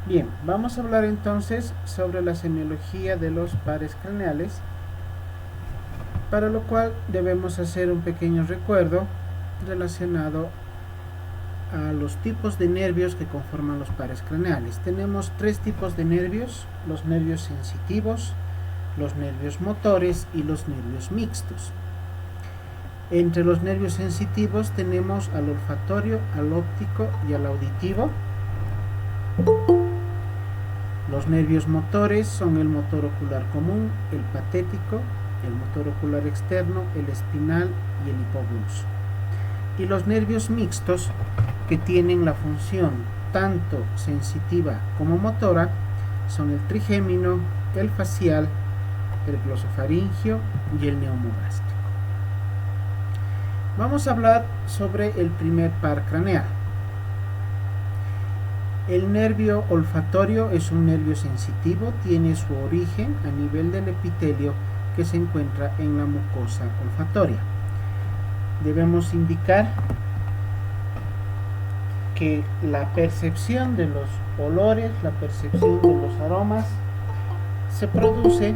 Bien, vamos a hablar entonces sobre la semiología de los pares craneales, para lo cual debemos hacer un pequeño recuerdo relacionado a los tipos de nervios que conforman los pares craneales. Tenemos tres tipos de nervios: los nervios sensitivos, los nervios motores y los nervios mixtos. Entre los nervios sensitivos tenemos al olfatorio, al óptico y al auditivo. Los nervios motores son el motor ocular común, el patético, el motor ocular externo, el espinal y el hipogloso. Y los nervios mixtos, que tienen la función tanto sensitiva como motora, son el trigémino, el facial, el glosofaringio y el neumogástrico. Vamos a hablar sobre el primer par craneal. El nervio olfatorio es un nervio sensitivo, tiene su origen a nivel del epitelio que se encuentra en la mucosa olfatoria. Debemos indicar que la percepción de los olores, la percepción de los aromas, se produce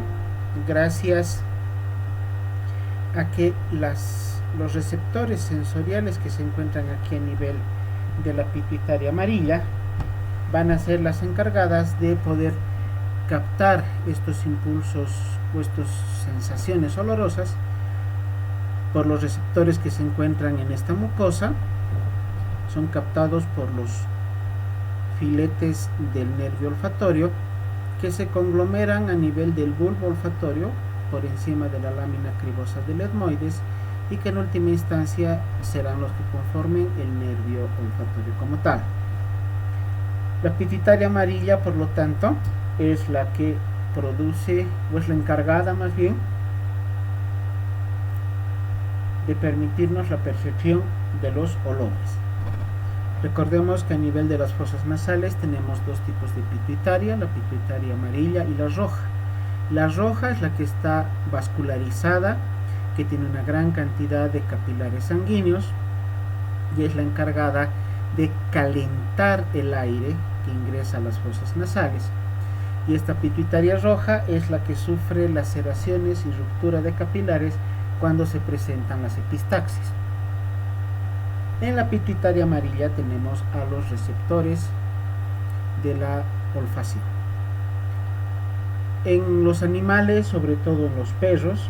gracias a que los receptores sensoriales que se encuentran aquí a nivel de la pituitaria amarilla van a ser las encargadas de poder captar estos impulsos o estas sensaciones olorosas por los receptores que se encuentran en esta mucosa. Son captados por los filetes del nervio olfatorio, que se conglomeran a nivel del bulbo olfatorio por encima de la lámina cribosa del etmoides, y que en última instancia serán los que conformen el nervio olfatorio como tal. La pituitaria amarilla, por lo tanto, es la que produce, o es la encargada más bien, de permitirnos la percepción de los olores. Recordemos que a nivel de las fosas nasales tenemos dos tipos de pituitaria: la pituitaria amarilla y la roja. La roja es la que está vascularizada, que tiene una gran cantidad de capilares sanguíneos y es la encargada de calentar el aire que ingresa a las fosas nasales. Y esta pituitaria roja es la que sufre laceraciones y ruptura de capilares cuando se presentan las epistaxis. En la pituitaria amarilla tenemos a los receptores de la olfacción. En los animales, sobre todo en los perros,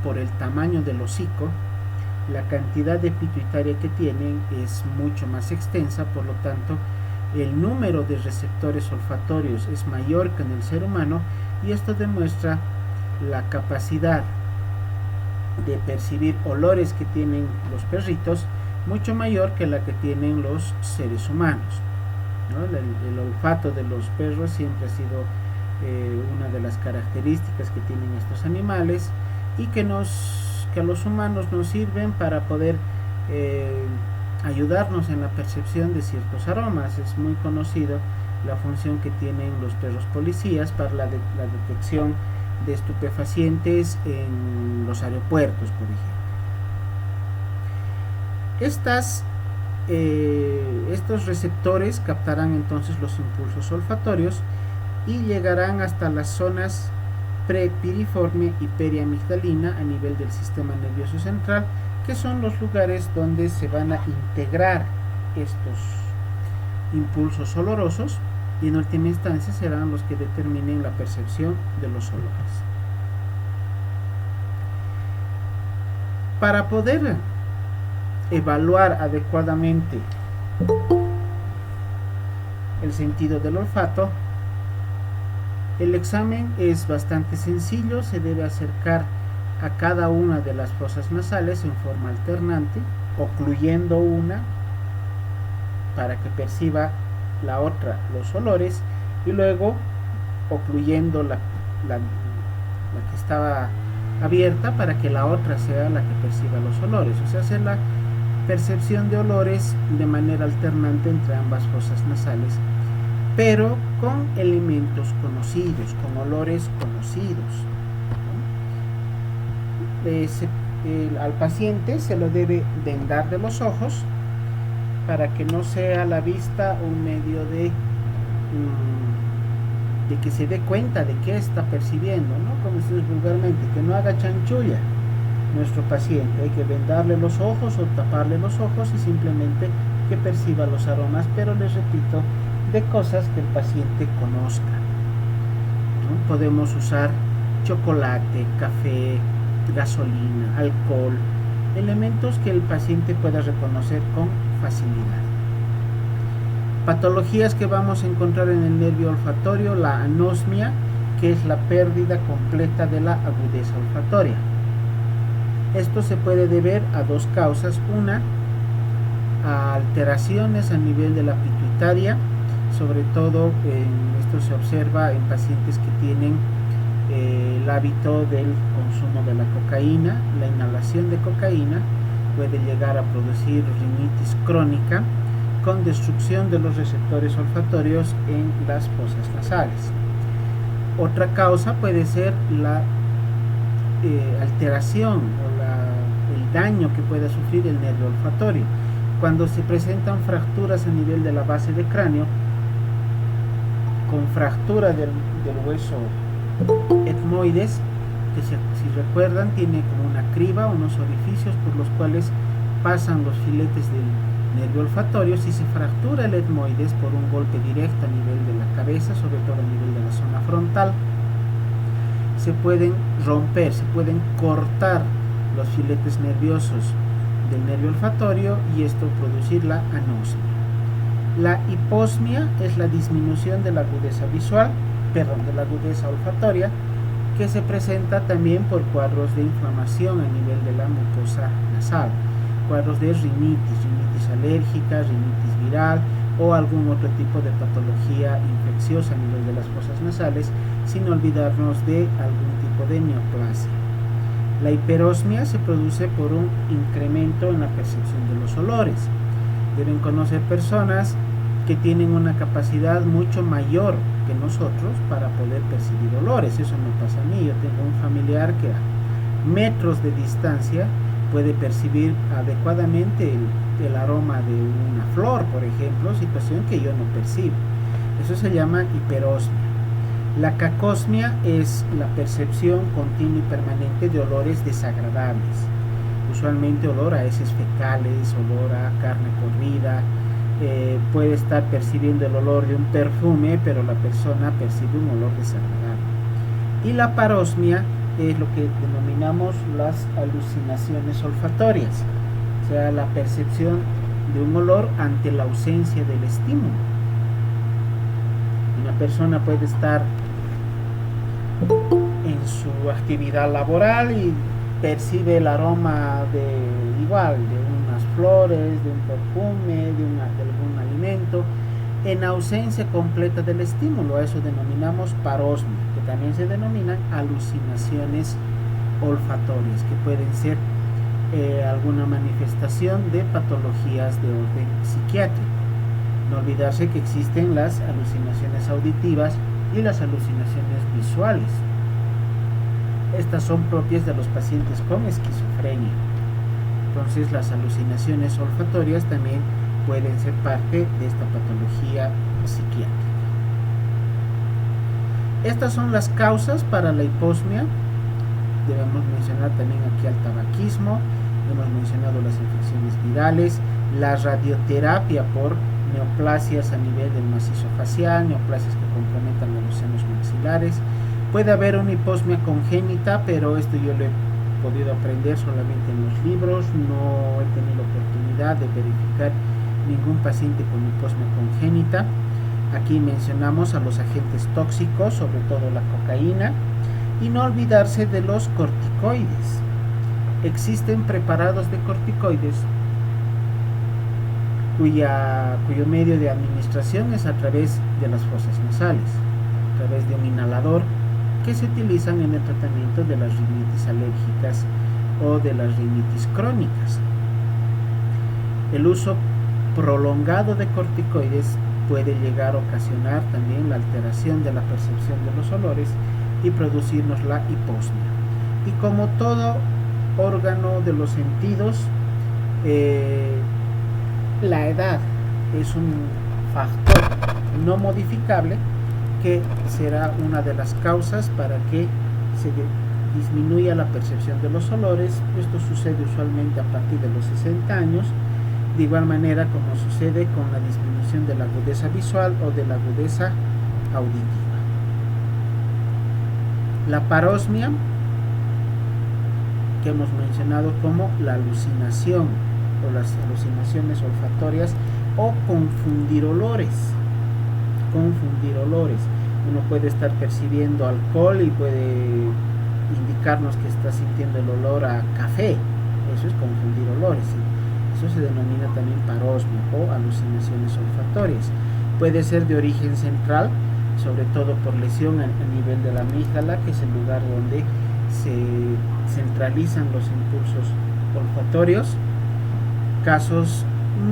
por el tamaño del hocico, la cantidad de pituitaria que tienen es mucho más extensa, por lo tanto el número de receptores olfatorios es mayor que en el ser humano, y esto demuestra la capacidad de percibir olores que tienen los perritos mucho mayor que la que tienen los seres humanos, ¿no? El olfato de los perros siempre ha sido una de las características que tienen estos animales, y que a los humanos nos sirven para poder ayudarnos en la percepción de ciertos aromas. Es muy conocido la función que tienen los perros policías para la detección de estupefacientes en los aeropuertos, por ejemplo. Estos receptores captarán entonces los impulsos olfatorios y llegarán hasta las zonas prepiriforme y periamigdalina a nivel del sistema nervioso central, que son los lugares donde se van a integrar estos impulsos olorosos, y en última instancia serán los que determinen la percepción de los olores. Para poder evaluar adecuadamente el sentido del olfato, el examen es bastante sencillo. Se debe acercar a cada una de las fosas nasales en forma alternante, ocluyendo una para que perciba la otra los olores, y luego ocluyendo la que estaba abierta para que la otra sea la que perciba los olores. O sea, hacer la percepción de olores de manera alternante entre ambas fosas nasales, pero con elementos conocidos, con olores conocidos. Al paciente se lo debe vendar de los ojos para que no sea la vista un medio de de que se dé cuenta de qué está percibiendo, ¿no? Como se dice vulgarmente, que no haga chanchulla nuestro paciente. Hay que vendarle los ojos o taparle los ojos y simplemente que perciba los aromas, pero les repito, de cosas que el paciente conozca, ¿no? Podemos usar chocolate, café, gasolina, alcohol, elementos que el paciente pueda reconocer con facilidad. Patologías que vamos a encontrar en el nervio olfatorio: la anosmia, que es la pérdida completa de la agudeza olfatoria. Esto se puede deber a dos causas: una, a alteraciones a nivel de la pituitaria, sobre todo esto se observa en pacientes que tienen el hábito del consumo de la cocaína. La inhalación de cocaína puede llegar a producir rinitis crónica con destrucción de los receptores olfatorios en las fosas nasales. Otra causa puede ser la alteración o el daño que pueda sufrir el nervio olfatorio. Cuando se presentan fracturas a nivel de la base de cráneo, con fractura del hueso etmoides, que si recuerdan tiene como una criba, unos orificios por los cuales pasan los filetes del nervio olfatorio. Si se fractura el etmoides por un golpe directo a nivel de la cabeza, sobre todo a nivel de la zona frontal, se pueden romper, se pueden cortar los filetes nerviosos del nervio olfatorio y esto producir la anosmia. La hiposmia es la disminución de la agudeza visual, de la agudeza olfatoria, que se presenta también por cuadros de inflamación a nivel de la mucosa nasal, cuadros de rinitis alérgica, rinitis viral o algún otro tipo de patología infecciosa a nivel de las fosas nasales, sin olvidarnos de algún tipo de neoplasia. La hiperosmia se produce por un incremento en la percepción de los olores. Deben conocer personas que tienen una capacidad mucho mayor que nosotros para poder percibir olores. Eso me pasa a mí. Yo tengo un familiar que a metros de distancia puede percibir adecuadamente el aroma de una flor, por ejemplo, situación que yo no percibo. Eso se llama hiperosmia. La cacosmia es la percepción continua y permanente de olores desagradables, usualmente olor a heces fecales, olor a carne podrida. Puede estar percibiendo el olor de un perfume, pero la persona percibe un olor desagradable. Y la parosmia es lo que denominamos las alucinaciones olfatorias, o sea, la percepción de un olor ante la ausencia del estímulo. Una persona puede estar en su actividad laboral y percibe el aroma de unas flores, de un perfume, de algún alimento, en ausencia completa del estímulo. A eso denominamos parosmia, que también se denominan alucinaciones olfatorias, que pueden ser alguna manifestación de patologías de orden psiquiátrico. No olvidarse que existen las alucinaciones auditivas y las alucinaciones visuales. Estas son propias de los pacientes con esquizofrenia. Entonces, las alucinaciones olfatorias también pueden ser parte de esta patología psiquiátrica. Estas son las causas para la hiposmia. Debemos mencionar también aquí al tabaquismo, hemos mencionado las infecciones virales, la radioterapia por neoplasias a nivel del macizo facial, neoplasias que comprometan a los senos maxilares. Puede haber una hiposmia congénita, pero esto yo lo he podido aprender solamente en los libros. No he tenido oportunidad de verificar ningún paciente con hiposmia congénita. Aquí mencionamos a los agentes tóxicos, sobre todo la cocaína, y no olvidarse de los corticoides. Existen preparados de corticoides cuyo medio de administración es a través de las fosas nasales, a través de un inhalador, que se utilizan en el tratamiento de las rinitis alérgicas o de las rinitis crónicas. El uso prolongado de corticoides puede llegar a ocasionar también la alteración de la percepción de los olores y producirnos la hiposmia. Y como todo órgano de los sentidos, la edad es un factor no modificable que será una de las causas para que se disminuya la percepción de los olores. Esto sucede usualmente a partir de los 60 años, de igual manera como sucede con la disminución de la agudeza visual o de la agudeza auditiva. La parosmia, que hemos mencionado como la alucinación o las alucinaciones olfatorias o confundir olores. Uno puede estar percibiendo alcohol y puede indicarnos que está sintiendo el olor a café. Eso es confundir olores. Eso se denomina también parosmia o alucinaciones olfatorias. Puede ser de origen central, sobre todo por lesión a nivel de la amígdala, que es el lugar donde se centralizan los impulsos olfatorios. Casos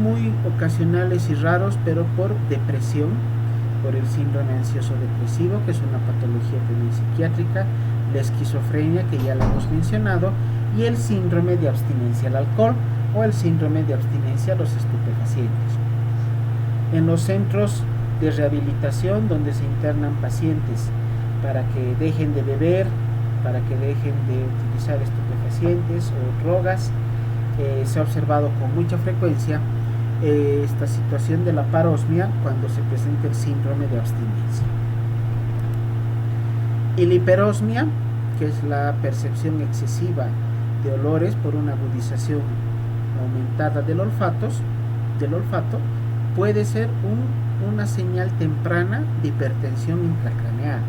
muy ocasionales y raros, pero por depresión, por el síndrome ansioso depresivo, que es una patología también psiquiátrica, la esquizofrenia, que ya la hemos mencionado, y el síndrome de abstinencia al alcohol o el síndrome de abstinencia a los estupefacientes. En los centros de rehabilitación, donde se internan pacientes para que dejen de beber, para que dejen de utilizar estupefacientes o drogas, se ha observado con mucha frecuencia esta situación de la parosmia cuando se presenta el síndrome de abstinencia. Y la hiperosmia, que es la percepción excesiva de olores por una agudización aumentada del olfato, puede ser una señal temprana de hipertensión intracraneal.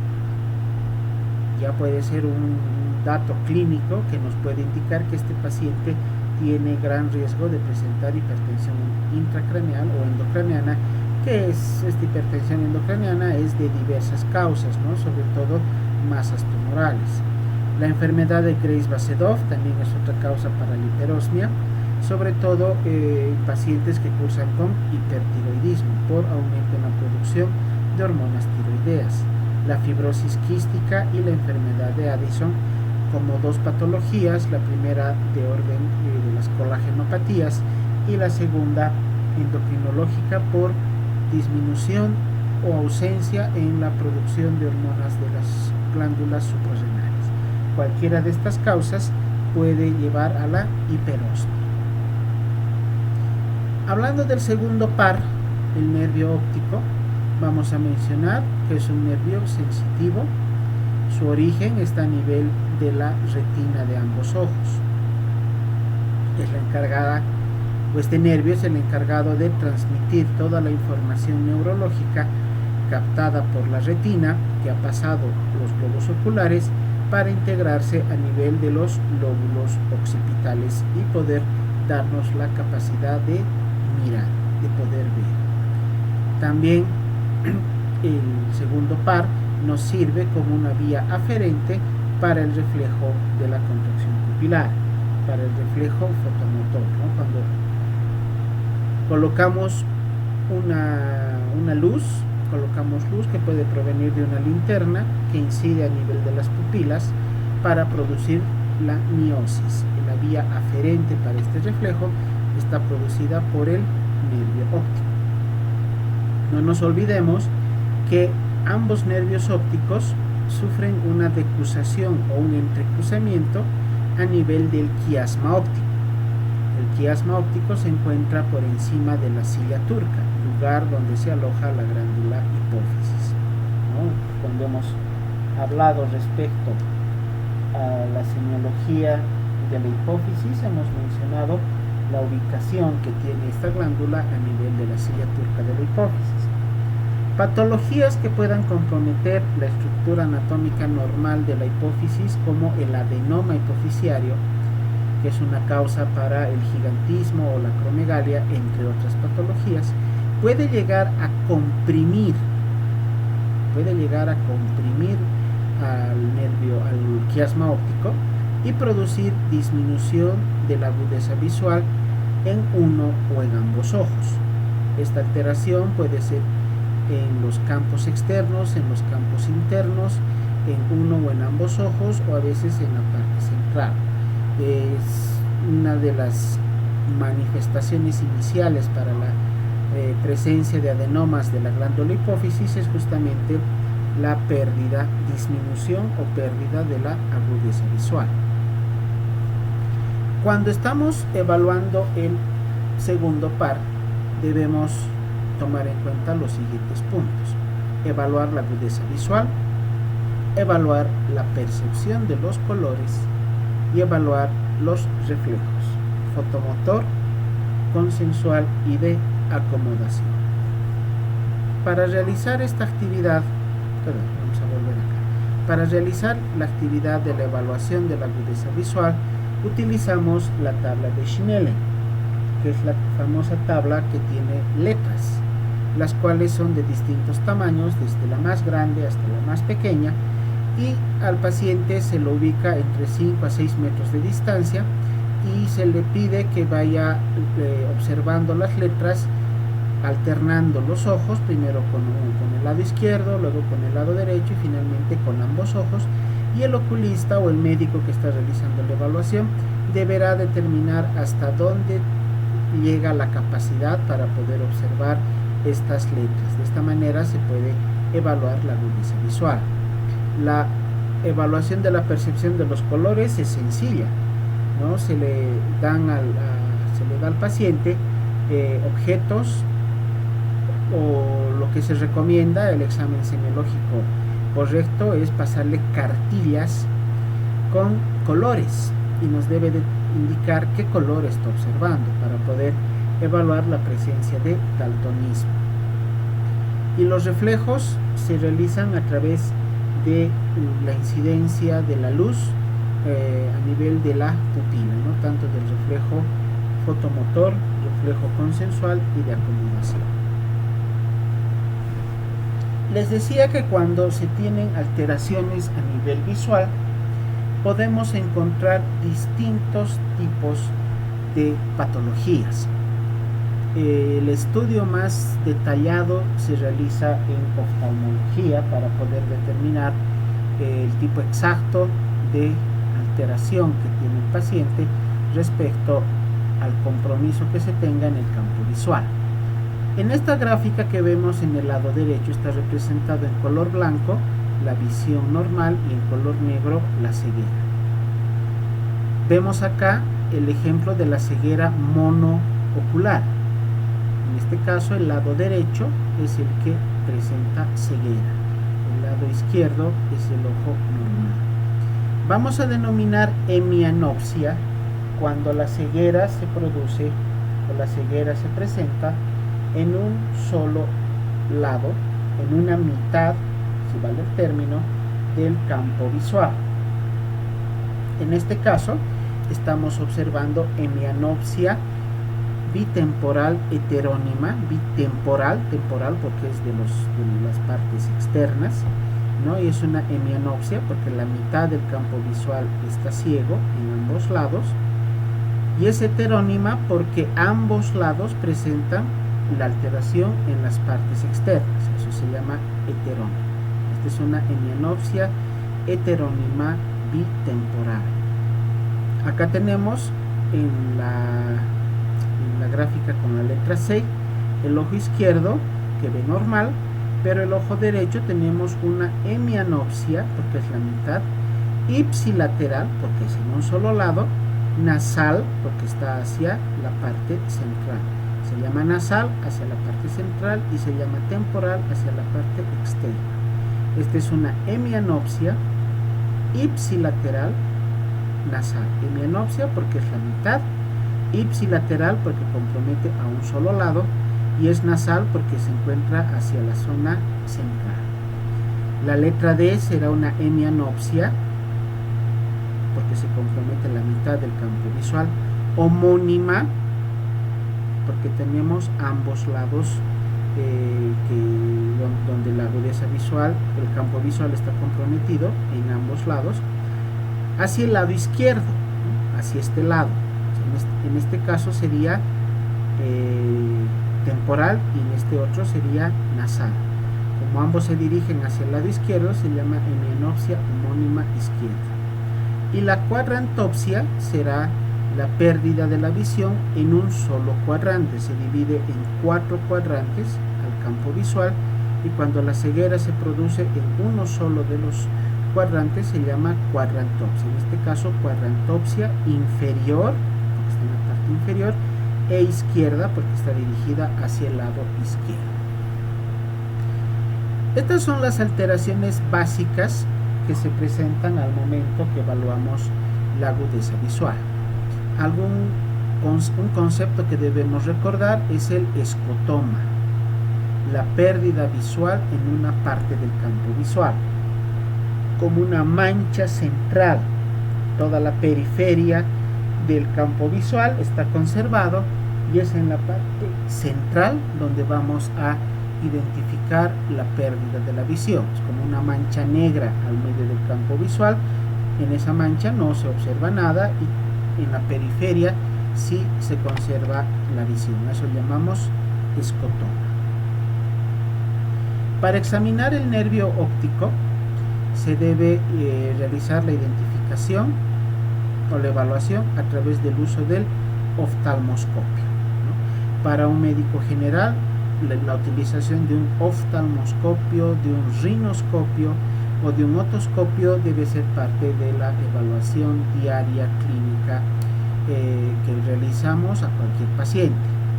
Ya puede ser un dato clínico que nos puede indicar que este paciente tiene gran riesgo de presentar hipertensión intracraneal o endocraniana, que es esta hipertensión endocraniana es de diversas causas, ¿no? Sobre todo masas tumorales. La enfermedad de Graves-Basedov también es otra causa para la hiperosmia, sobre todo pacientes que cursan con hipertiroidismo por aumento en la producción de hormonas tiroideas. La fibrosis quística y la enfermedad de Addison como dos patologías, la primera de orden de las colagenopatías y la segunda endocrinológica por disminución o ausencia en la producción de hormonas de las glándulas suprarrenales. Cualquiera de estas causas puede llevar a la hiperosmia. Hablando del segundo par, el nervio óptico, vamos a mencionar que es un nervio sensitivo. Su origen está a nivel de la retina de ambos ojos. Este nervio es el encargado de transmitir toda la información neurológica captada por la retina, que ha pasado los globos oculares, para integrarse a nivel de los lóbulos occipitales y poder darnos la capacidad de mirar, de poder ver. También el segundo par nos sirve como una vía aferente para el reflejo de la contracción pupilar, para el reflejo fotomotor, ¿no? Cuando colocamos una luz, colocamos luz que puede provenir de una linterna que incide a nivel de las pupilas para producir la miosis. La vía aferente para este reflejo está producida por el nervio óptico. No nos olvidemos que ambos nervios ópticos sufren una decusación o un entrecruzamiento a nivel del quiasma óptico. El quiasma óptico se encuentra por encima de la silla turca, lugar donde se aloja la glándula hipófisis, ¿no? Cuando hemos hablado respecto a la semiología de la hipófisis, hemos mencionado la ubicación que tiene esta glándula a nivel de la silla turca de la hipófisis. Patologías que puedan comprometer la estructura anatómica normal de la hipófisis, como el adenoma hipofisiario, que es una causa para el gigantismo o la acromegalia, entre otras patologías, puede llegar a comprimir al nervio, al quiasma óptico, y producir disminución de la agudeza visual en uno o en ambos ojos. Esta alteración puede ser en los campos externos, en los campos internos, en uno o en ambos ojos, o a veces en la parte central. Es una de las manifestaciones iniciales para la presencia de adenomas de la glándula hipófisis, es justamente la pérdida, disminución o pérdida de la agudeza visual. Cuando estamos evaluando el segundo par, debemos tomar en cuenta los siguientes puntos: evaluar la agudeza visual, evaluar la percepción de los colores y evaluar los reflejos fotomotor, consensual y de acomodación. Para realizar esta actividad, para realizar la actividad de la evaluación de la agudeza visual, utilizamos la tabla de Schnellen, que es la famosa tabla que tiene letras, las cuales son de distintos tamaños, desde la más grande hasta la más pequeña, y al paciente se lo ubica entre 5 a 6 metros de distancia y se le pide que vaya observando las letras, alternando los ojos, primero con el lado izquierdo, luego con el lado derecho y finalmente con ambos ojos, y el oculista o el médico que está realizando la evaluación deberá determinar hasta dónde llega la capacidad para poder observar estas letras. De esta manera se puede evaluar la agudeza visual. La evaluación de la percepción de los colores es sencilla, ¿no? Se le da al paciente objetos, o lo que se recomienda, el examen semiológico correcto es pasarle cartillas con colores y nos debe de indicar qué color está observando para poder evaluar la presencia de daltonismo. Y los reflejos se realizan a través de la incidencia de la luz a nivel de la pupila, ¿no? Tanto del reflejo fotomotor, reflejo consensual y de acomodación. Les decía que cuando se tienen alteraciones a nivel visual, podemos encontrar distintos tipos de patologías. El estudio más detallado se realiza en oftalmología para poder determinar el tipo exacto de alteración que tiene el paciente respecto al compromiso que se tenga en el campo visual. En esta gráfica que vemos en el lado derecho está representado en color blanco la visión normal y en color negro la ceguera. Vemos acá el ejemplo de la ceguera monoocular. En este caso el lado derecho es el que presenta ceguera, el lado izquierdo es el ojo normal. Vamos a denominar hemianopsia cuando la ceguera se produce o la ceguera se presenta en un solo lado, en una mitad, si vale el término, del campo visual. En este caso estamos observando hemianopsia bitemporal heterónima, temporal porque es de las partes externas, ¿no? Y es una hemianopsia porque la mitad del campo visual está ciego en ambos lados, y es heterónima porque ambos lados presentan la alteración en las partes externas, eso se llama heterónima. Esta es una hemianopsia heterónima bitemporal. Acá tenemos en la gráfica con la letra C el ojo izquierdo que ve normal, pero el ojo derecho tenemos una hemianopsia porque es la mitad, ipsilateral porque es en un solo lado, nasal porque está hacia la parte central. Se llama nasal hacia la parte central y se llama temporal hacia la parte externa. Esta es una hemianopsia ipsilateral nasal. Hemianopsia porque es la mitad, ipsilateral porque compromete a un solo lado y es nasal porque se encuentra hacia la zona central. La letra D será una hemianopsia porque se compromete la mitad del campo visual, homónima porque tenemos ambos lados donde la agudeza visual, el campo visual está comprometido en ambos lados, hacia el lado izquierdo, ¿no? Hacia este lado. En este caso sería temporal y en este otro sería nasal. Como ambos se dirigen hacia el lado izquierdo, se llama hemianopsia homónima izquierda. Y la cuadrantopsia será la pérdida de la visión en un solo cuadrante. Se divide en 4 cuadrantes al campo visual y cuando la ceguera se produce en uno solo de los cuadrantes se llama cuadrantopsia. En este caso, cuadrantopsia inferior, porque está en la parte inferior, e izquierda, porque está dirigida hacia el lado izquierdo. Estas son las alteraciones básicas que se presentan al momento que evaluamos la agudeza visual. Un concepto que debemos recordar es el escotoma, la pérdida visual en una parte del campo visual, como una mancha central. Toda la periferia del campo visual está conservado y es en la parte central donde vamos a identificar la pérdida de la visión. Es como una mancha negra al medio del campo visual. En esa mancha no se observa nada y en la periferia sí se conserva la visión. Eso llamamos escotoma. Para examinar el nervio óptico se debe realizar la identificación o la evaluación a través del uso del oftalmoscopio, ¿no? Para un médico general, la utilización de un oftalmoscopio, de un rinoscopio o de un otoscopio debe ser parte de la evaluación diaria clínica que realizamos a cualquier paciente.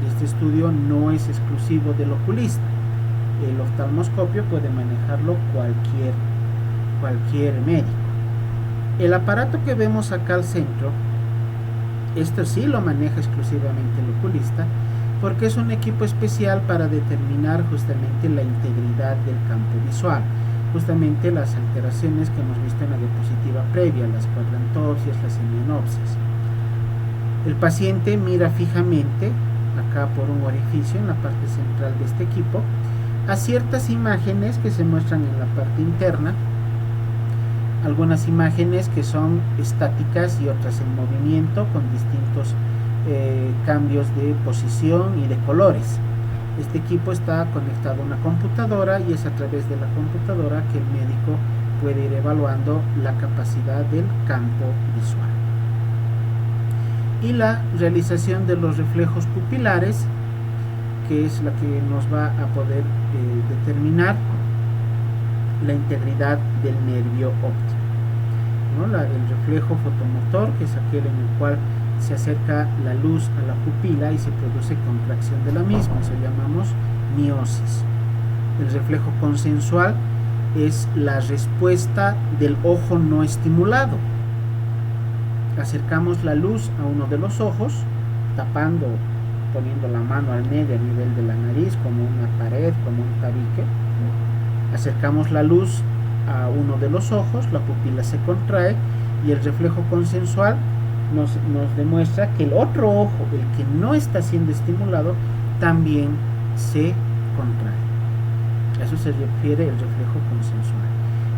Este estudio no es exclusivo del oculista. El oftalmoscopio puede manejarlo cualquier médico. El aparato que vemos acá al centro, esto sí lo maneja exclusivamente el oculista, porque es un equipo especial para determinar justamente la integridad del campo visual, justamente las alteraciones que hemos visto en la diapositiva previa, las cuadrantopsias, las hemianopsias. El paciente mira fijamente, acá por un orificio en la parte central de este equipo, a ciertas imágenes que se muestran en la parte interna, algunas imágenes que son estáticas y otras en movimiento con distintos cambios de posición y de colores. Este equipo está conectado a una computadora y es a través de la computadora que el médico puede ir evaluando la capacidad del campo visual. Y la realización de los reflejos pupilares, que es la que nos va a poder determinar la integridad del nervio óptico, ¿no? El reflejo fotomotor, que es aquel en el cual se acerca la luz a la pupila y se produce contracción de la misma, eso llamamos miosis. El reflejo consensual es la respuesta del ojo no estimulado. Acercamos la luz a uno de los ojos, poniendo la mano al medio a nivel de la nariz, como una pared, como un tabique. Acercamos la luz a uno de los ojos, la pupila se contrae y el reflejo consensual nos demuestra que el otro ojo, el que no está siendo estimulado, también se contrae. A eso se refiere el reflejo consensual.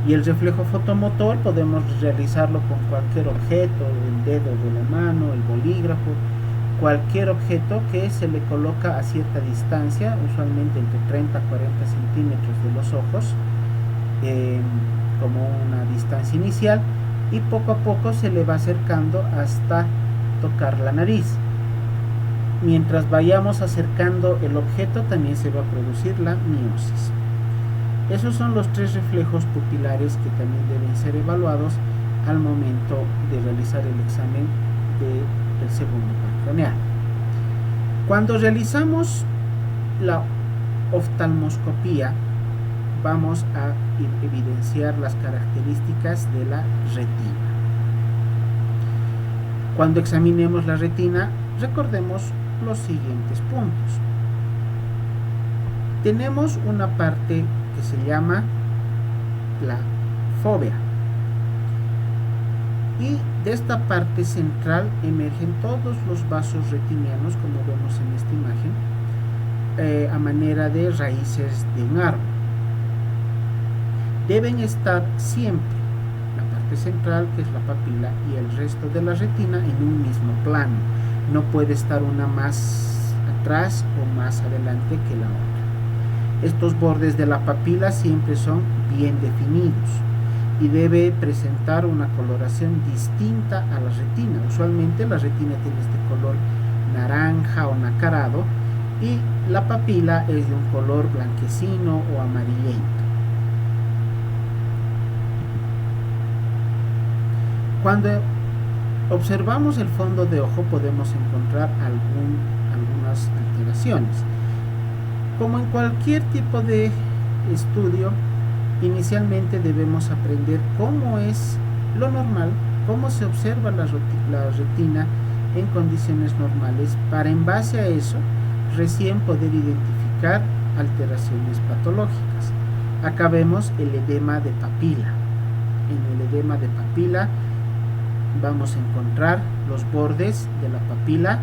Y el reflejo fotomotor podemos realizarlo con cualquier objeto, el dedo de la mano, el bolígrafo, cualquier objeto que se le coloca a cierta distancia, usualmente entre 30 a 40 centímetros de los ojos, como una distancia inicial, y poco a poco se le va acercando hasta tocar la nariz. Mientras vayamos acercando el objeto, también se va a producir la miosis. Esos son los tres reflejos pupilares que también deben ser evaluados al momento de realizar el examen del segundo par craneal. Cuando realizamos la oftalmoscopía, vamos a evidenciar las características de la retina. Cuando examinemos la retina, recordemos los siguientes puntos. Tenemos una parte que se llama la fóvea, y de esta parte central emergen todos los vasos retinianos, como vemos en esta imagen, a manera de raíces de un árbol. Deben estar siempre la parte central, que es la papila, y el resto de la retina en un mismo plano. No puede estar una más atrás o más adelante que la otra. Estos bordes de la papila siempre son bien definidos y debe presentar una coloración distinta a la retina. Usualmente la retina tiene este color naranja o nacarado, y la papila es de un color blanquecino o amarillento. Cuando observamos el fondo de ojo podemos encontrar algunas alteraciones. Como en cualquier tipo de estudio, inicialmente debemos aprender cómo es lo normal, cómo se observa la retina en condiciones normales, para en base a eso recién poder identificar alteraciones patológicas. Acá vemos el edema de papila. En el edema de papila vamos a encontrar los bordes de la papila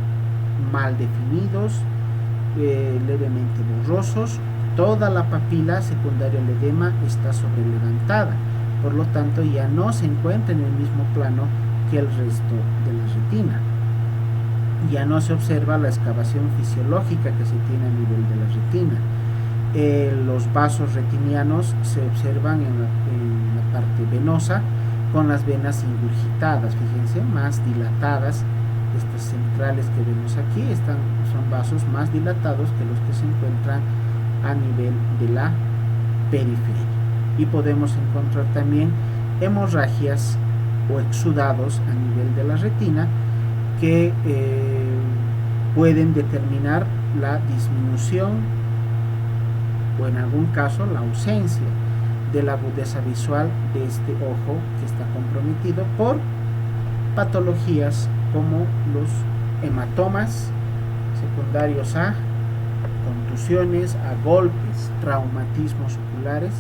mal definidos, levemente borrosos. Toda la papila secundaria al edema está sobrelevantada, por lo tanto ya no se encuentra en el mismo plano que el resto de la retina. Ya no se observa la excavación fisiológica que se tiene a nivel de la retina. Los vasos retinianos se observan en la parte venosa, con las venas ingurgitadas, fíjense, más dilatadas. Estas centrales que vemos aquí son vasos más dilatados que los que se encuentran a nivel de la periferia. Y podemos encontrar también hemorragias o exudados a nivel de la retina que pueden determinar la disminución o en algún caso la ausencia de la agudeza visual de este ojo que está comprometido por patologías como los hematomas secundarios a contusiones, a golpes, traumatismos oculares,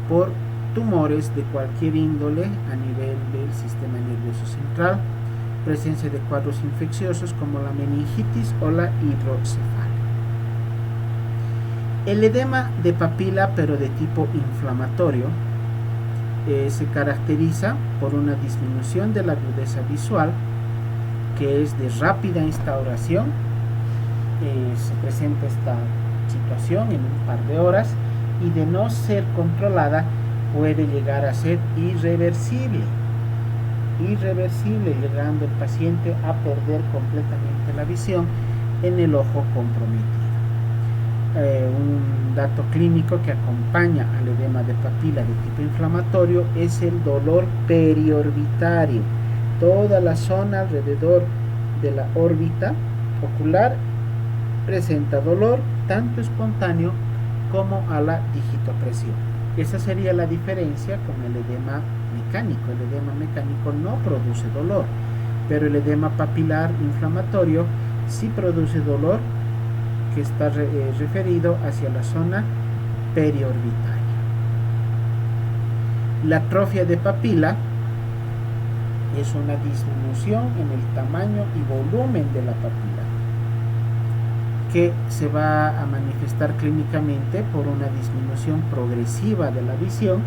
por tumores de cualquier índole a nivel del sistema nervioso central, presencia de cuadros infecciosos como la meningitis o la hidrocefalia. El edema de papila, pero de tipo inflamatorio, se caracteriza por una disminución de la agudeza visual, que es de rápida instauración. Se presenta esta situación en un par de horas y, de no ser controlada, puede llegar a ser irreversible, llegando el paciente a perder completamente la visión en el ojo comprometido. Un dato clínico que acompaña al edema de papila de tipo inflamatorio es el dolor periorbitario. Toda la zona alrededor de la órbita ocular presenta dolor, tanto espontáneo como a la digitopresión. Esa sería la diferencia con el edema mecánico. El edema mecánico no produce dolor, pero el edema papilar inflamatorio sí produce dolor, que está referido hacia la zona periorbitaria. La atrofia de papila es una disminución en el tamaño y volumen de la papila, que se va a manifestar clínicamente por una disminución progresiva de la visión,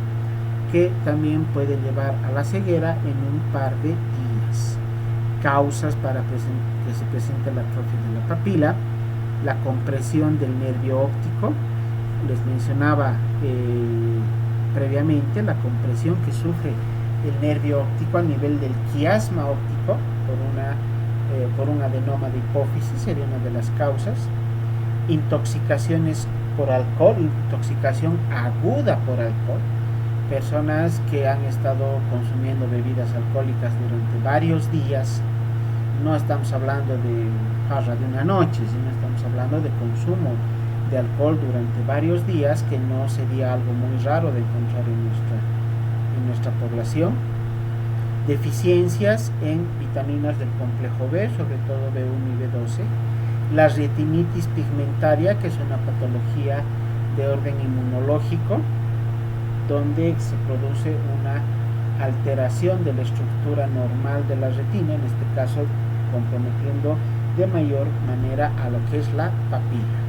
que también puede llevar a la ceguera en un par de días. Causas para que se presente la atrofia de la papila: la compresión del nervio óptico. Les mencionaba previamente la compresión que sufre el nervio óptico a nivel del quiasma óptico por un adenoma de hipófisis, sería una de las causas. Intoxicaciones por alcohol, intoxicación aguda por alcohol, personas que han estado consumiendo bebidas alcohólicas durante varios días. No estamos hablando de jarra de una noche, sino estamos hablando de consumo de alcohol durante varios días, que no sería algo muy raro de encontrar en nuestra población. Deficiencias en vitaminas del complejo B, sobre todo B1 y B12. La retinitis pigmentaria, que es una patología de orden inmunológico, donde se produce una alteración de la estructura normal de la retina, en este caso comprometiendo de mayor manera a lo que es la papila.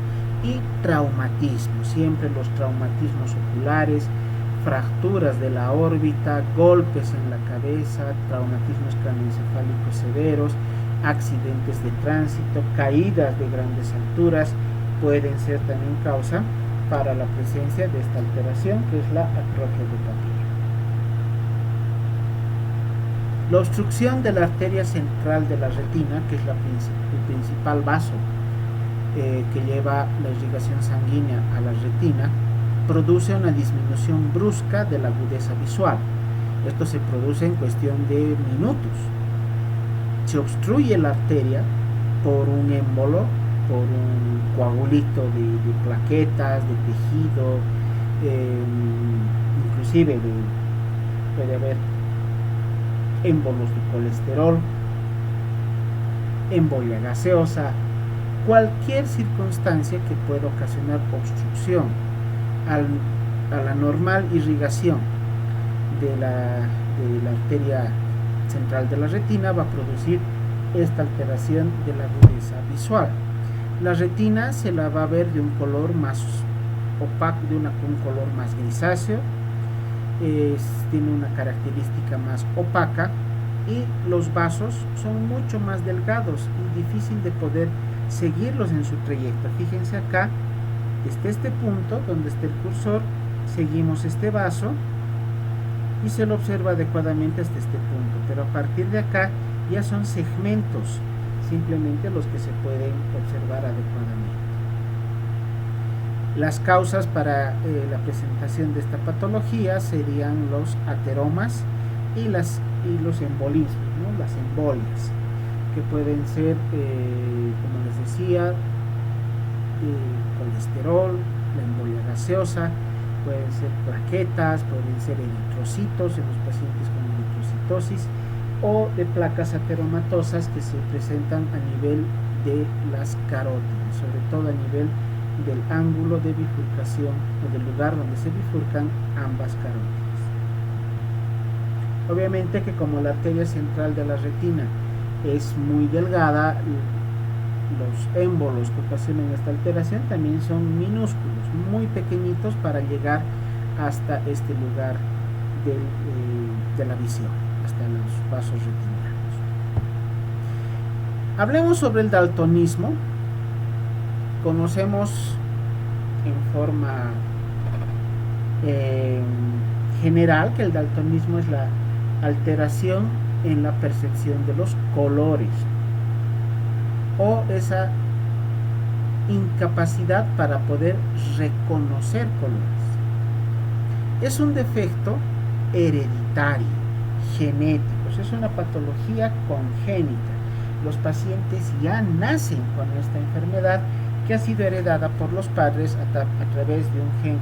Y traumatismo, siempre los traumatismos oculares, fracturas de la órbita, golpes en la cabeza, traumatismos craneoencefálicos severos, accidentes de tránsito, caídas de grandes alturas, pueden ser también causa para la presencia de esta alteración, que es la atrofia de papila. La obstrucción de la arteria central de la retina, que es el principal vaso que lleva la irrigación sanguínea a la retina, produce una disminución brusca de la agudeza visual. Esto se produce en cuestión de minutos. Se obstruye la arteria por un émbolo, por un coagulito de plaquetas, de tejido, inclusive puede haber émbolos de colesterol, embolia gaseosa, cualquier circunstancia que pueda ocasionar obstrucción a la normal irrigación de la arteria central de la retina va a producir esta alteración de la agudeza visual. La retina se la va a ver de un color más opaco, un color más grisáceo, tiene una característica más opaca y los vasos son mucho más delgados y difícil de poder seguirlos en su trayecto. Fíjense acá, desde este punto donde está el cursor, seguimos este vaso y se lo observa adecuadamente hasta este punto, pero a partir de acá ya son segmentos simplemente los que se pueden observar adecuadamente. Las causas para la presentación de esta patología serían los ateromas y los embolismos, ¿no? Las embolias, que pueden ser, como les decía, colesterol, la embolia gaseosa, pueden ser plaquetas, pueden ser eritrocitos en los pacientes con eritrocitosis, o de placas ateromatosas que se presentan a nivel de las carótidas, sobre todo a nivel del ángulo de bifurcación o del lugar donde se bifurcan ambas carótidas. Obviamente que como la arteria central de la retina es muy delgada, los émbolos que ocasionan esta alteración también son minúsculos, muy pequeñitos para llegar hasta este lugar de la visión, hasta los vasos retinianos. Hablemos sobre el daltonismo. Conocemos en forma general que el daltonismo es la alteración en la percepción de los colores o esa incapacidad para poder reconocer colores. Es un defecto hereditario, genético, es una patología congénita. Los pacientes ya nacen con esta enfermedad que ha sido heredada por los padres a través de un gen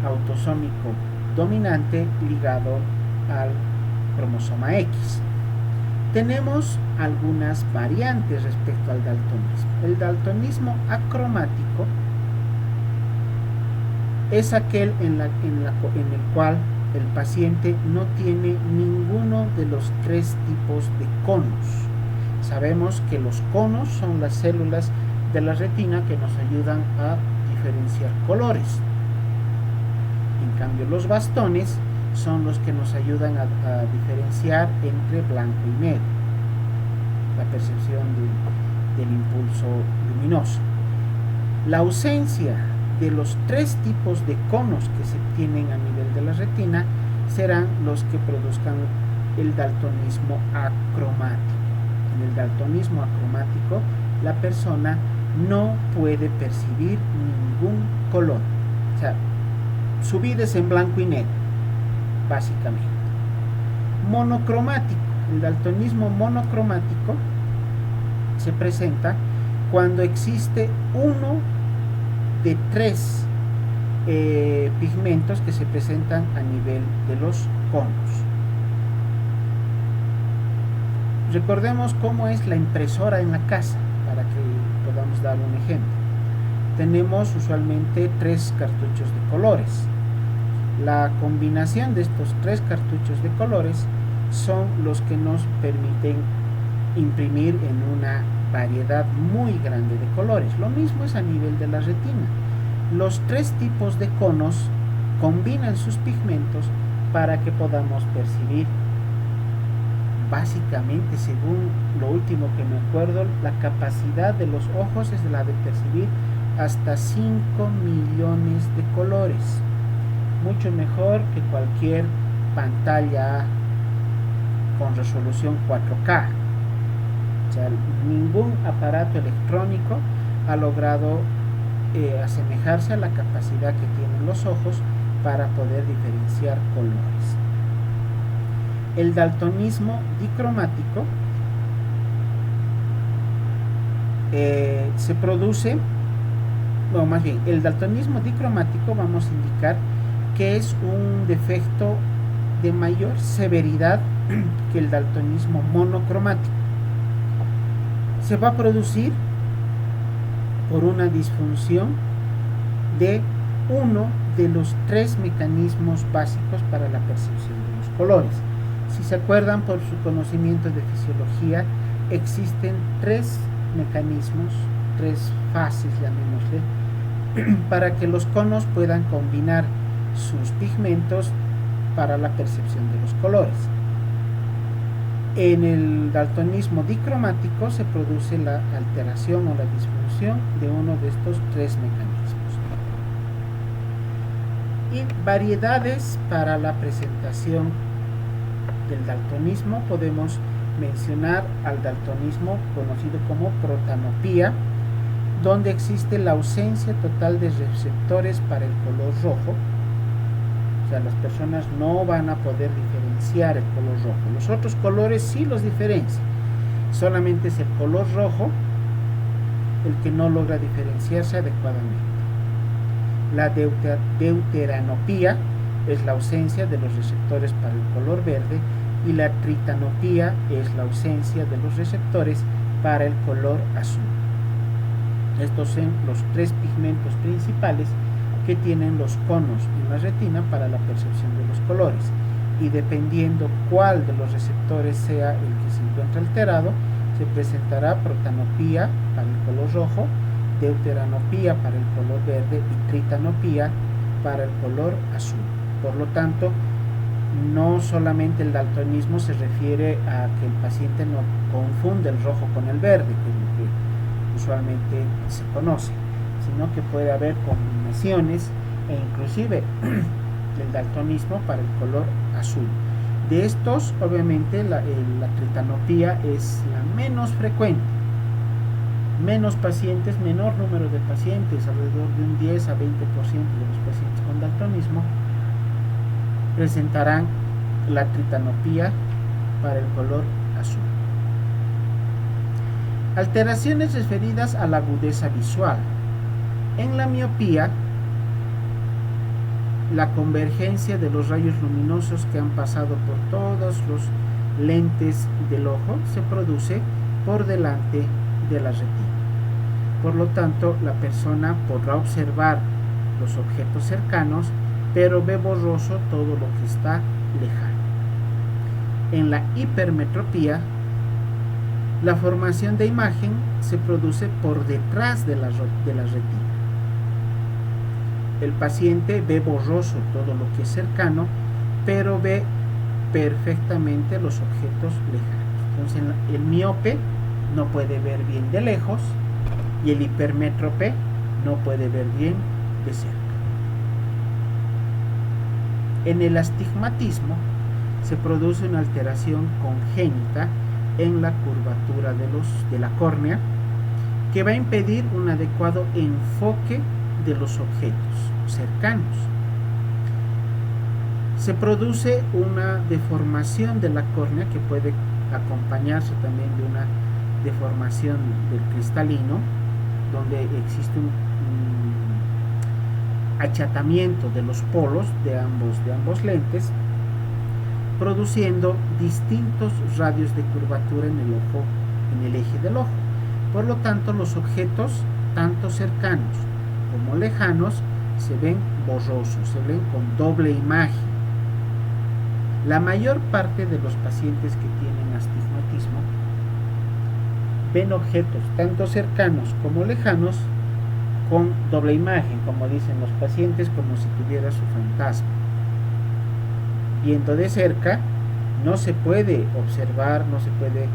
autosómico dominante ligado al cromosoma X. Tenemos algunas variantes respecto al daltonismo. El daltonismo acromático es aquel en el cual el paciente no tiene ninguno de los tres tipos de conos. Sabemos que los conos son las células de la retina que nos ayudan a diferenciar colores. En cambio, los bastones son los que nos ayudan a diferenciar entre blanco y negro, la percepción del impulso luminoso. La ausencia de los tres tipos de conos que se tienen a nivel de la retina serán los que produzcan el daltonismo acromático. En el daltonismo acromático, la persona no puede percibir ningún color. O sea, su vida es en blanco y negro, básicamente. Monocromático. El daltonismo monocromático se presenta cuando existe uno de tres pigmentos que se presentan a nivel de los conos. Recordemos cómo es la impresora en la casa, para que podamos dar un ejemplo. Tenemos usualmente tres cartuchos de colores. La combinación de estos tres cartuchos de colores son los que nos permiten imprimir en una variedad muy grande de colores. Lo mismo es a nivel de la retina. Los tres tipos de conos combinan sus pigmentos para que podamos percibir. Básicamente, según lo último que me acuerdo, la capacidad de los ojos es la de percibir hasta 5 millones de colores. Mucho mejor que cualquier pantalla con resolución 4K. O sea, ningún aparato electrónico ha logrado asemejarse a la capacidad que tienen los ojos para poder diferenciar colores. El daltonismo dicromático se produce, o más bien, el daltonismo dicromático vamos a indicar que es un defecto de mayor severidad que el daltonismo monocromático. Se va a producir por una disfunción de uno de los tres mecanismos básicos para la percepción de los colores. Si se acuerdan, por su conocimiento de fisiología, existen tres mecanismos, tres fases, llamémosle, para que los conos puedan combinar sus pigmentos para la percepción de los colores. En el daltonismo dicromático se produce la alteración o la disfunción de uno de estos tres mecanismos. Y variedades para la presentación del daltonismo podemos mencionar al daltonismo conocido como protanopía, donde existe la ausencia total de receptores para el color rojo. O sea, las personas no van a poder diferenciar el color rojo. Los otros colores sí los diferencian. Solamente es el color rojo el que no logra diferenciarse adecuadamente. La deuteranopía es la ausencia de los receptores para el color verde, y la tritanopía es la ausencia de los receptores para el color azul. Estos son los tres pigmentos principales que tienen los conos en la retina para la percepción de los colores, y dependiendo cuál de los receptores sea el que se encuentra alterado, se presentará protanopía para el color rojo, deuteranopía para el color verde y tritanopía para el color azul. Por lo tanto, no solamente el daltonismo se refiere a que el paciente no confunde el rojo con el verde, que es lo que usualmente se conoce, sino que puede haber combinaciones e inclusive el daltonismo para el color azul. De estos, obviamente, la tritanopía es la menos frecuente. Menos pacientes, menor número de pacientes, alrededor de un 10 a 20% de los pacientes con daltonismo presentarán la tritanopía para el color azul. Alteraciones referidas a la agudeza visual. En la miopía, la convergencia de los rayos luminosos que han pasado por todos los lentes del ojo se produce por delante de la retina. Por lo tanto, la persona podrá observar los objetos cercanos, pero ve borroso todo lo que está lejano. En la hipermetropía, la formación de imagen se produce por detrás de la retina. El paciente ve borroso todo lo que es cercano, pero ve perfectamente los objetos lejanos. Entonces, el miope no puede ver bien de lejos y el hipermétrope no puede ver bien de cerca. En el astigmatismo se produce una alteración congénita en la curvatura de la córnea, que va a impedir un adecuado enfoque de los objetos cercanos. Se produce una deformación de la córnea que puede acompañarse también de una deformación del cristalino, donde existe un achatamiento de los polos de ambos lentes, produciendo distintos radios de curvatura en el ojo, en el eje del ojo. Por lo tanto, los objetos, tanto cercanos como lejanos, se ven borrosos, se ven con doble imagen. La mayor parte de los pacientes que tienen astigmatismo ven objetos tanto cercanos como lejanos con doble imagen, como dicen los pacientes, como si tuviera su fantasma. Viendo de cerca, no se puede observar, no se puede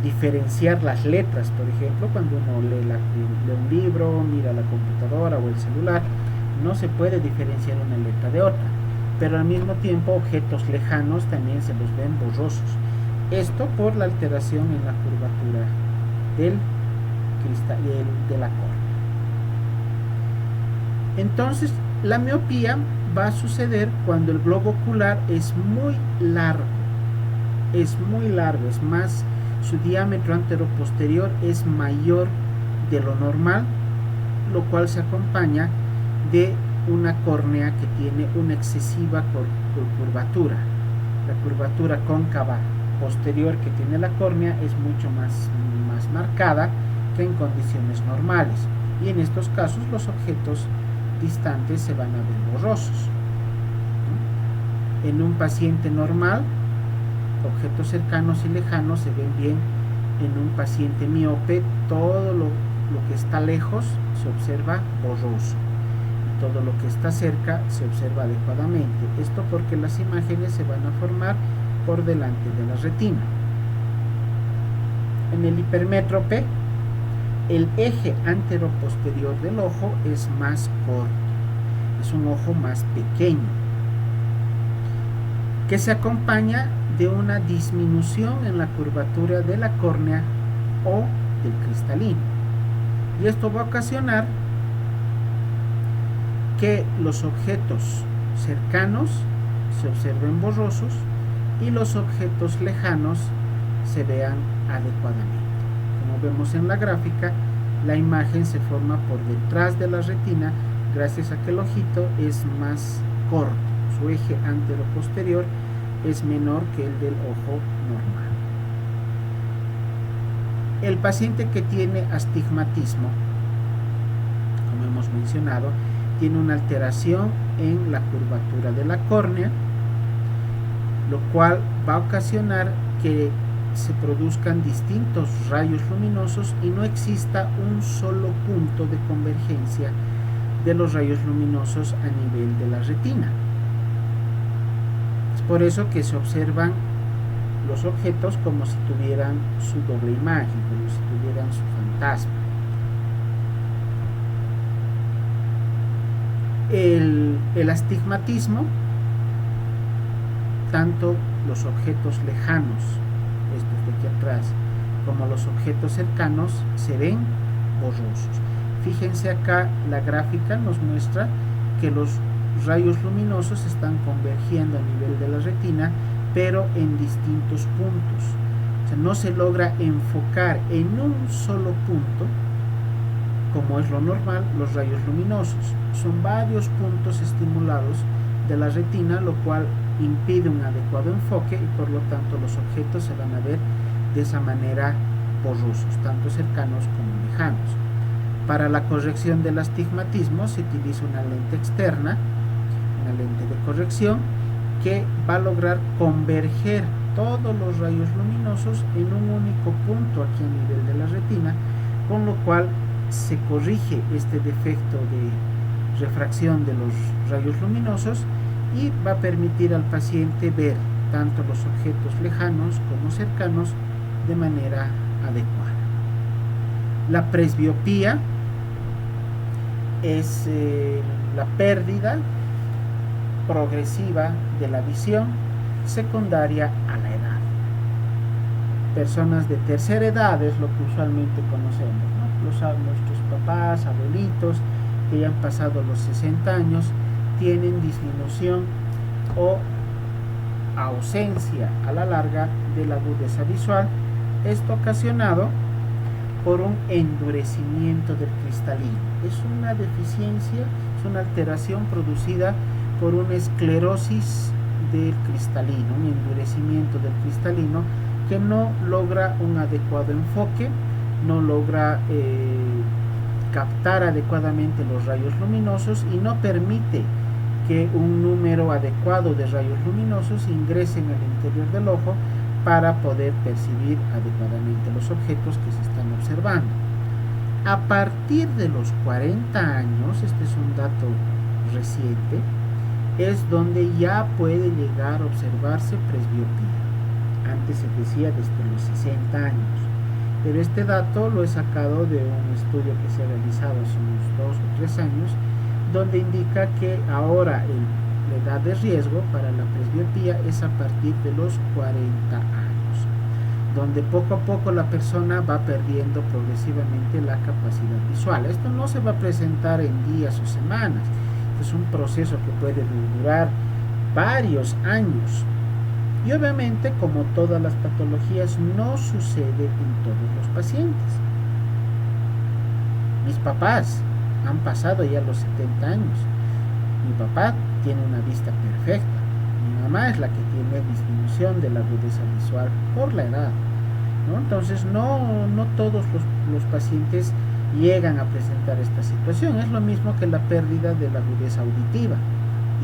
diferenciar las letras. Por ejemplo, cuando uno lee un libro, mira la computadora o el celular, no se puede diferenciar una letra de otra, pero al mismo tiempo objetos lejanos también se los ven borrosos. Esto por la alteración en la curvatura del de la córnea. Entonces, la miopía va a suceder cuando el globo ocular es muy largo, es más, su diámetro anteroposterior es mayor de lo normal, lo cual se acompaña de una córnea que tiene una excesiva curvatura. La curvatura cóncava posterior que tiene la córnea es mucho más marcada que en condiciones normales, y en estos casos los objetos distantes se van a ver borrosos. En un paciente normal, objetos cercanos y lejanos se ven bien. En un paciente miope, todo lo que está lejos se observa borroso, y todo lo que está cerca se observa adecuadamente. Esto porque las imágenes se van a formar por delante de la retina. En el hipermétrope, el eje anteroposterior del ojo es más corto, es un ojo más pequeño, que se acompaña de una disminución en la curvatura de la córnea o del cristalino, y esto va a ocasionar que los objetos cercanos se observen borrosos y los objetos lejanos se vean adecuadamente. Como vemos en la gráfica, la imagen se forma por detrás de la retina gracias a que el ojito es más corto, su eje anteroposterior es menor que el del ojo normal. El paciente que tiene astigmatismo, como hemos mencionado, tiene una alteración en la curvatura de la córnea, lo cual va a ocasionar que se produzcan distintos rayos luminosos y no exista un solo punto de convergencia de los rayos luminosos a nivel de la retina. Es por eso que se observan los objetos como si tuvieran su doble imagen, como si tuvieran su fantasma. El astigmatismo, tanto los objetos lejanos, estos de aquí atrás, como los objetos cercanos, se ven borrosos. Fíjense acá, la gráfica nos muestra que los rayos luminosos están convergiendo a nivel de la retina, pero en distintos puntos. O sea, no se logra enfocar en un solo punto, como es lo normal, los rayos luminosos. Son varios puntos estimulados de la retina, lo cual impide un adecuado enfoque y por lo tanto los objetos se van a ver de esa manera borrosos, tanto cercanos como lejanos. Para la corrección del astigmatismo se utiliza una lente externa, una lente de corrección, que va a lograr converger todos los rayos luminosos en un único punto aquí a nivel de la retina, con lo cual se corrige este defecto de refracción de los rayos luminosos y va a permitir al paciente ver tanto los objetos lejanos como cercanos de manera adecuada. La presbiopía es la pérdida progresiva de la visión secundaria a la edad. Personas de tercera edad es lo que usualmente conocemos, ¿no? Nuestros papás, abuelitos que ya han pasado los 60 años tienen disminución o ausencia a la larga de la agudeza visual, esto ocasionado por un endurecimiento del cristalino. Es una deficiencia, es una alteración producida por una esclerosis del cristalino, un endurecimiento del cristalino que no logra un adecuado enfoque, no logra captar adecuadamente los rayos luminosos y no permite que un número adecuado de rayos luminosos ingresen al interior del ojo para poder percibir adecuadamente los objetos que se están observando. A partir de los 40 años, este es un dato reciente, es donde ya puede llegar a observarse presbiopía. Antes se decía desde los 60 años, pero este dato lo he sacado de un estudio que se ha realizado hace unos 2 o 3 años, donde indica que ahora la edad de riesgo para la presbiopía es a partir de los 40 años. donde poco a poco la persona va perdiendo progresivamente la capacidad visual. Esto no se va a presentar en días o semanas, es un proceso que puede durar varios años. Y obviamente, como todas las patologías, no sucede en todos los pacientes. Mis papás han pasado ya los 70 años. Mi papá tiene una vista perfecta. Mi mamá es la que tiene disminución de la agudeza visual por la edad, ¿no? Entonces, no todos los pacientes llegan a presentar esta situación. Es lo mismo que la pérdida de la agudeza auditiva,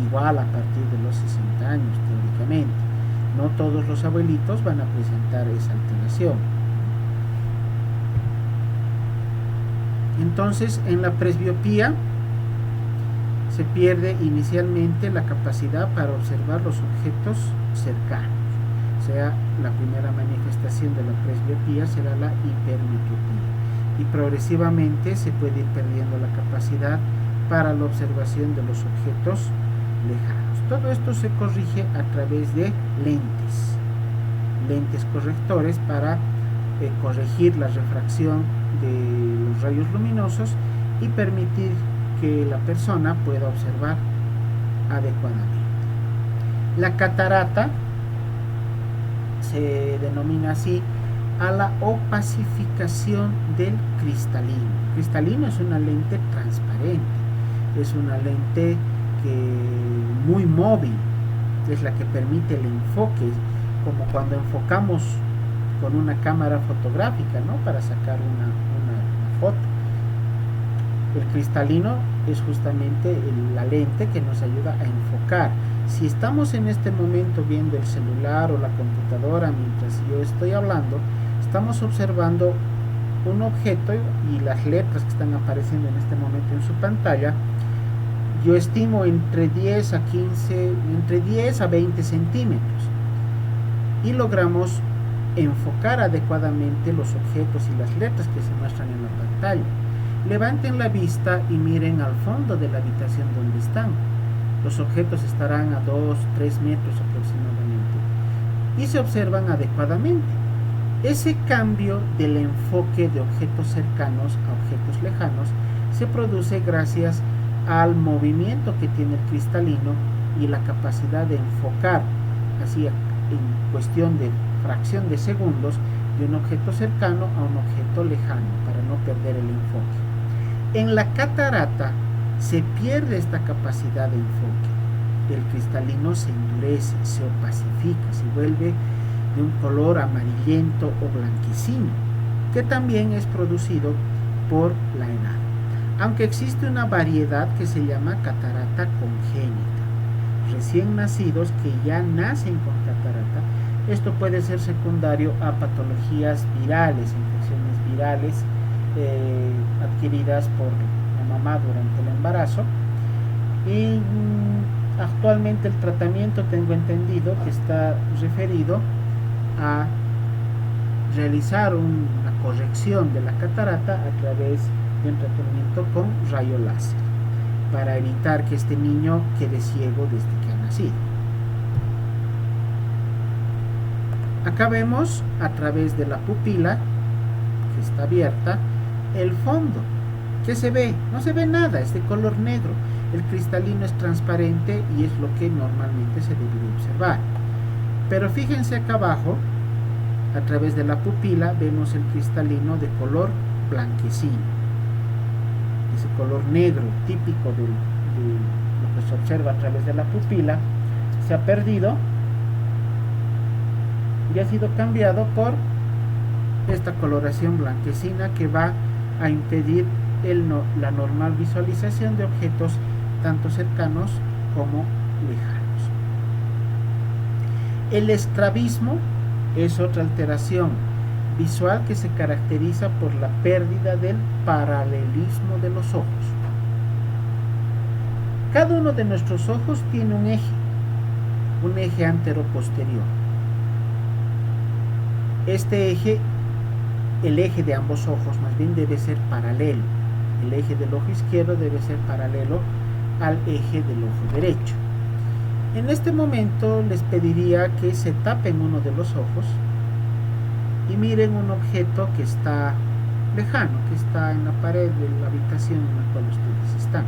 igual a partir de los 60 años, teóricamente. No todos los abuelitos van a presentar esa alteración. Entonces, en la presbiopía se pierde inicialmente la capacidad para observar los objetos cercanos. O sea, la primera manifestación de la presbiopía será la hipermetropía. Y progresivamente se puede ir perdiendo la capacidad para la observación de los objetos lejanos. Todo esto se corrige a través de lentes correctores para corregir la refracción de los rayos luminosos y permitir que la persona pueda observar adecuadamente. La catarata se denomina así a la opacificación del cristalino. El cristalino es una lente transparente, es una lente muy móvil, es la que permite el enfoque, como cuando enfocamos con una cámara fotográfica, ¿no? Para sacar una foto. El cristalino es justamente la lente que nos ayuda a enfocar. Si estamos en este momento viendo el celular o la computadora mientras yo estoy hablando, estamos observando un objeto y las letras que están apareciendo en este momento en su pantalla. Yo estimo entre 10 a 20 centímetros y logramos enfocar adecuadamente los objetos y las letras que se muestran en la pantalla. Levanten la vista y miren al fondo de la habitación donde están. Los objetos estarán a 2-3 metros aproximadamente y se observan adecuadamente. Ese cambio del enfoque de objetos cercanos a objetos lejanos se produce gracias al movimiento que tiene el cristalino y la capacidad de enfocar así en cuestión de fracción de segundos de un objeto cercano a un objeto lejano para no perder el enfoque. En la catarata se pierde esta capacidad de enfoque. El cristalino se endurece, se opacifica, se vuelve de un color amarillento o blanquecino, que también es producido por la edad. Aunque existe una variedad que se llama catarata congénita. Recién nacidos que ya nacen con catarata, esto puede ser secundario a patologías virales, infecciones virales adquiridas por la mamá durante el embarazo. Y actualmente el tratamiento, tengo entendido, que está referido a realizar una corrección de la catarata a través de un tratamiento con rayo láser para evitar que este niño quede ciego desde que ha nacido. Acá vemos a través de la pupila, que está abierta, el fondo. ¿Qué se ve? No se ve nada, es de color negro. El cristalino es transparente y es lo que normalmente se debería observar. Pero fíjense acá abajo, a través de la pupila vemos el cristalino de color blanquecino. Ese color negro típico de lo que se observa a través de la pupila se ha perdido y ha sido cambiado por esta coloración blanquecina que va a impedir la normal visualización de objetos tanto cercanos como lejanos. El estrabismo es otra alteración visual que se caracteriza por la pérdida del paralelismo de los ojos. Cada uno de nuestros ojos tiene un eje antero-posterior. Este eje, el eje de ambos ojos más bien, debe ser paralelo. El eje del ojo izquierdo debe ser paralelo al eje del ojo derecho. En este momento les pediría que se tapen uno de los ojos y miren un objeto que está lejano, que está en la pared de la habitación en la cual ustedes están.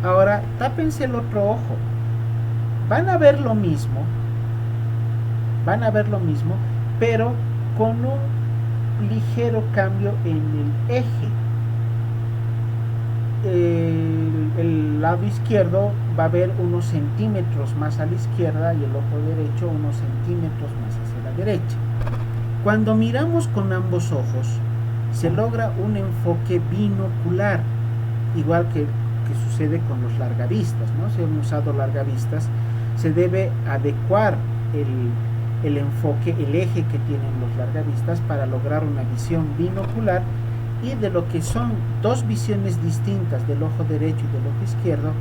Ahora tápense el otro ojo. Van a ver lo mismo, pero con un ligero cambio en el eje. El lado izquierdo va a ver unos centímetros más a la izquierda y el ojo derecho unos centímetros más hacia la derecha. Cuando miramos con ambos ojos, se logra un enfoque binocular, igual que sucede con los largavistas, ¿no? Si han usado largavistas, se debe adecuar el enfoque, el eje que tienen los largavistas para lograr una visión binocular, y de lo que son dos visiones distintas del ojo derecho y del ojo izquierdo,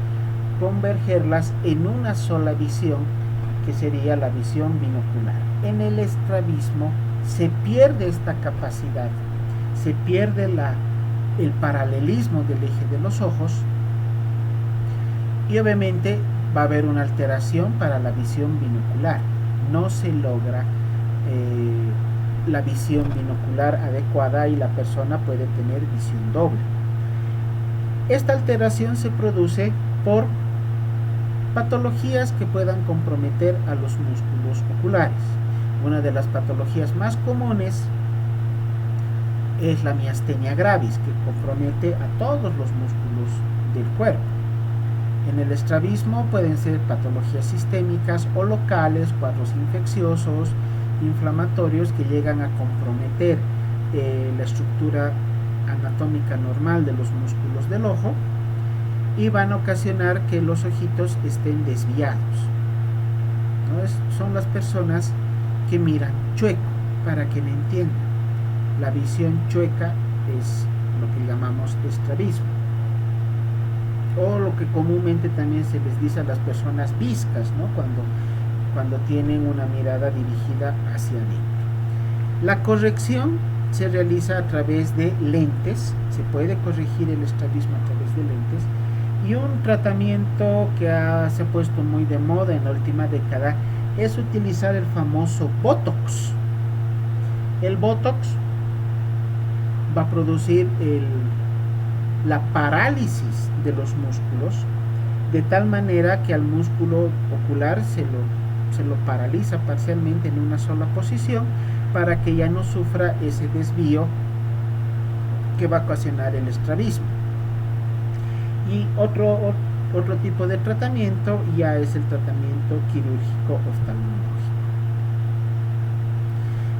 convergerlas en una sola visión, que sería la visión binocular. En el estrabismo se pierde esta capacidad, se pierde el paralelismo del eje de los ojos, y obviamente va a haber una alteración para la visión binocular. No se logra la visión binocular adecuada y la persona puede tener visión doble. Esta alteración se produce por patologías que puedan comprometer a los músculos oculares. Una de las patologías más comunes es la miastenia gravis, que compromete a todos los músculos del cuerpo. En el estrabismo pueden ser patologías sistémicas o locales, cuadros infecciosos, inflamatorios que llegan a comprometer la estructura anatómica normal de los músculos del ojo y van a ocasionar que los ojitos estén desviados, ¿no? Son las personas que miran chueco, para que me entiendan. La visión chueca es lo que llamamos estrabismo, o lo que comúnmente también se les dice a las personas viscas, ¿no? Cuando tienen una mirada dirigida hacia adentro. La corrección se realiza a través de lentes, se puede corregir el estrabismo a través de lentes, y un tratamiento que se ha puesto muy de moda en la última década es utilizar el famoso Botox. El Botox va a producir la parálisis de los músculos, de tal manera que al músculo ocular se lo paraliza parcialmente en una sola posición, para que ya no sufra ese desvío que va a ocasionar el estrabismo. Y otro tipo de tratamiento ya es el tratamiento quirúrgico oftalmológico.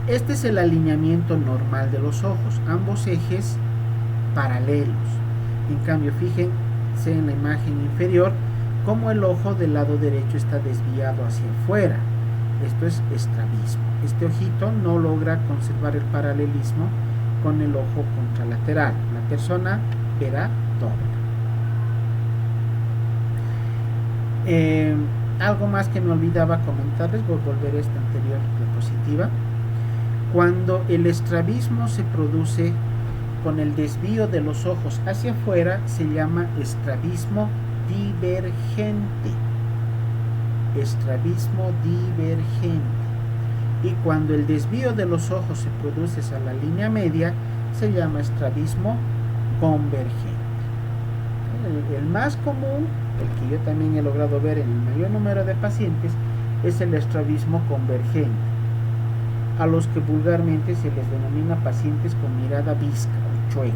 Este es el alineamiento normal de los ojos, ambos ejes paralelos. En cambio, fíjense en la imagen inferior cómo el ojo del lado derecho está desviado hacia afuera. Esto es estrabismo. Este ojito no logra conservar el paralelismo con el ojo contralateral. La persona verá doble. Algo más que me olvidaba comentarles, voy a volver a esta anterior diapositiva. Cuando el estrabismo se produce con el desvío de los ojos hacia afuera, se llama estrabismo divergente. Estrabismo divergente. Y cuando el desvío de los ojos se produce a la línea media, se llama estrabismo convergente. El más común, el que yo también he logrado ver en el mayor número de pacientes, es el estrabismo convergente, a los que vulgarmente se les denomina pacientes con mirada visca o chueca.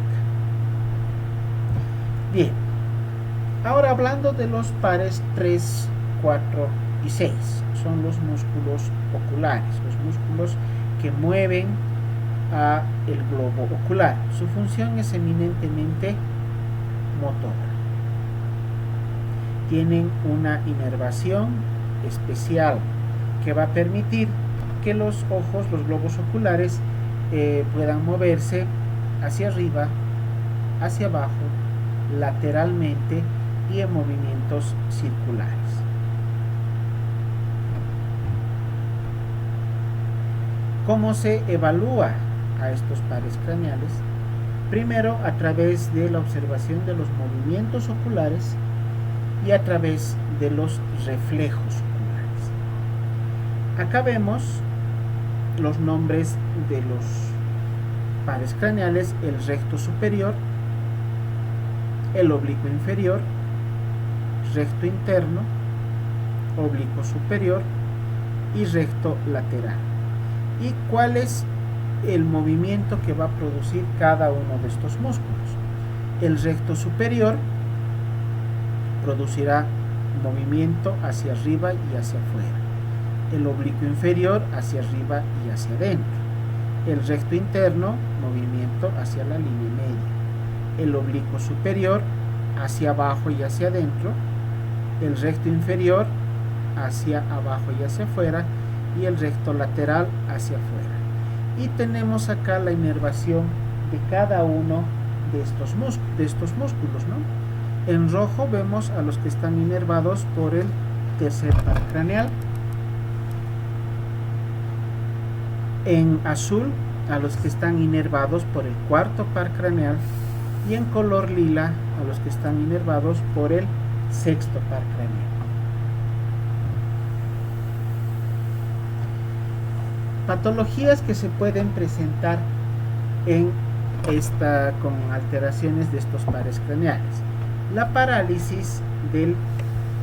Bien, ahora hablando de los pares 3, 4 y 6, son los músculos oculares, los músculos que mueven a el globo ocular. Su función es eminentemente motora. Tienen una inervación especial que va a permitir que los ojos, los globos oculares, puedan moverse hacia arriba, hacia abajo, lateralmente y en movimientos circulares. ¿Cómo se evalúa a estos pares craneales? Primero, a través de la observación de los movimientos oculares y a través de los reflejos oculares. Acá vemos los nombres de los pares craneales: el recto superior, el oblicuo inferior, recto interno, oblicuo superior y recto lateral. ¿Y cuál es el movimiento que va a producir cada uno de estos músculos? El recto superior producirá movimiento hacia arriba y hacia afuera. El oblicuo inferior hacia arriba y hacia adentro. El recto interno, movimiento hacia la línea media. El oblicuo superior hacia abajo y hacia adentro. El recto inferior hacia abajo y hacia afuera. Y el recto lateral hacia afuera. Y tenemos acá la inervación de cada uno de estos músculos, ¿no? En rojo vemos a los que están inervados por el tercer par craneal. En azul a los que están inervados por el cuarto par craneal. Y en color lila a los que están inervados por el sexto par craneal. Patologías que se pueden presentar con alteraciones de estos pares craneales. La parálisis del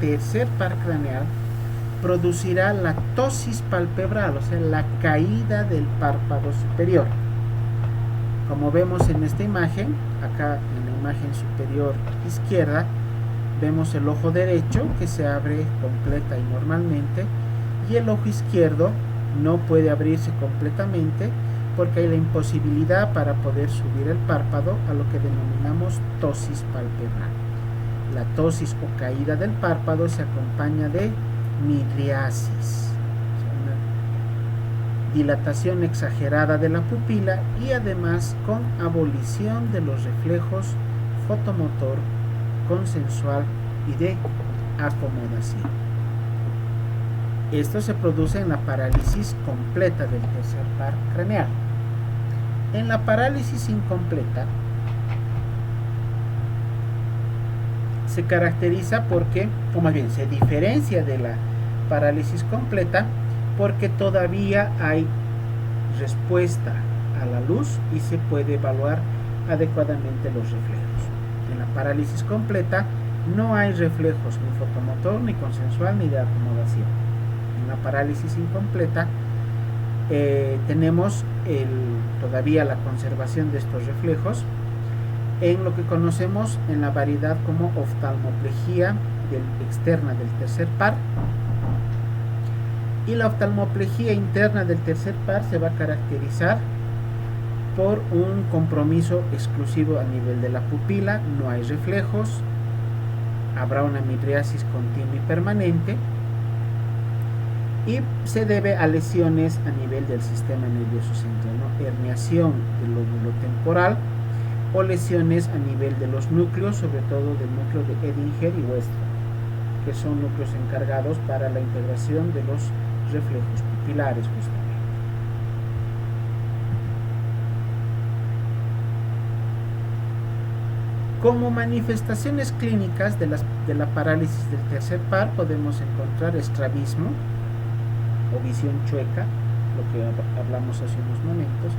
tercer par craneal producirá la ptosis palpebral, o sea, la caída del párpado superior. Como vemos en esta imagen, acá en la imagen superior izquierda, vemos el ojo derecho que se abre completa y normalmente, y el ojo izquierdo no puede abrirse completamente porque hay la imposibilidad para poder subir el párpado, a lo que denominamos ptosis palpebral. La ptosis o caída del párpado se acompaña de midriasis, una dilatación exagerada de la pupila, y además con abolición de los reflejos fotomotor, consensual y de acomodación. Esto se produce en la parálisis completa del tercer par craneal. En la parálisis incompleta se caracteriza porque, o más bien se diferencia de la parálisis completa, porque todavía hay respuesta a la luz y se puede evaluar adecuadamente los reflejos. En la parálisis completa no hay reflejos ni fotomotor, ni consensual, ni de acomodación. En la parálisis incompleta tenemos todavía la conservación de estos reflejos en lo que conocemos en la variedad como oftalmoplejía externa del tercer par, y la oftalmoplejía interna del tercer par se va a caracterizar por un compromiso exclusivo a nivel de la pupila, no hay reflejos, habrá una midriasis continua y permanente, y se debe a lesiones a nivel del sistema nervioso central, ¿no? Herniación del lóbulo temporal o lesiones a nivel de los núcleos, sobre todo del núcleo de Edinger y Westphal, que son núcleos encargados para la integración de los reflejos pupilares justamente. Como manifestaciones clínicas de la parálisis del tercer par podemos encontrar estrabismo o visión chueca, lo que hablamos hace unos momentos,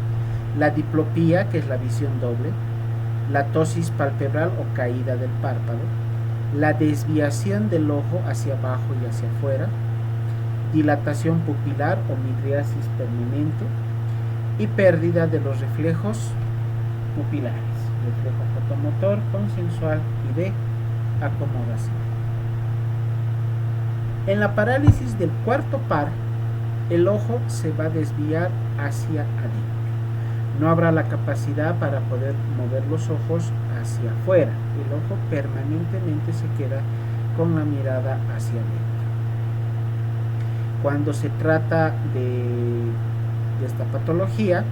la diplopía, que es la visión doble, la ptosis palpebral o caída del párpado, la desviación del ojo hacia abajo y hacia afuera, dilatación pupilar o midriasis permanente y pérdida de los reflejos pupilares, reflejo fotomotor, consensual y de acomodación. En la parálisis del cuarto par, el ojo se va a desviar hacia adentro. No habrá la capacidad para poder mover los ojos hacia afuera. El ojo permanentemente se queda con la mirada hacia adentro. Cuando se trata de esta patología,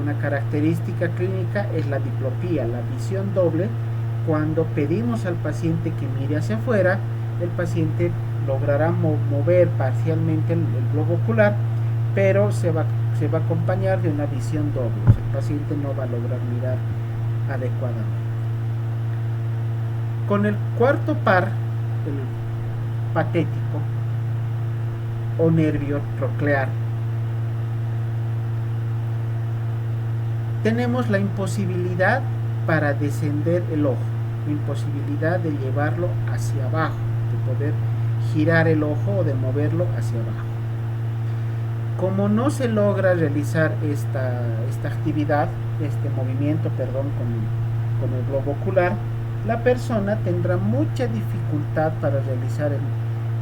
una característica clínica es la diplopía, la visión doble. Cuando pedimos al paciente que mire hacia afuera, el paciente logrará mover parcialmente el globo ocular, pero se va a acompañar de una visión doble. O sea, el paciente no va a lograr mirar adecuadamente. Con el cuarto par, el patético o nervio troclear, tenemos la imposibilidad para descender el ojo, la imposibilidad de llevarlo hacia abajo, de poder girar el ojo o de moverlo hacia abajo. Como no se logra realizar esta actividad, este movimiento, con el globo ocular, la persona tendrá mucha dificultad para realizar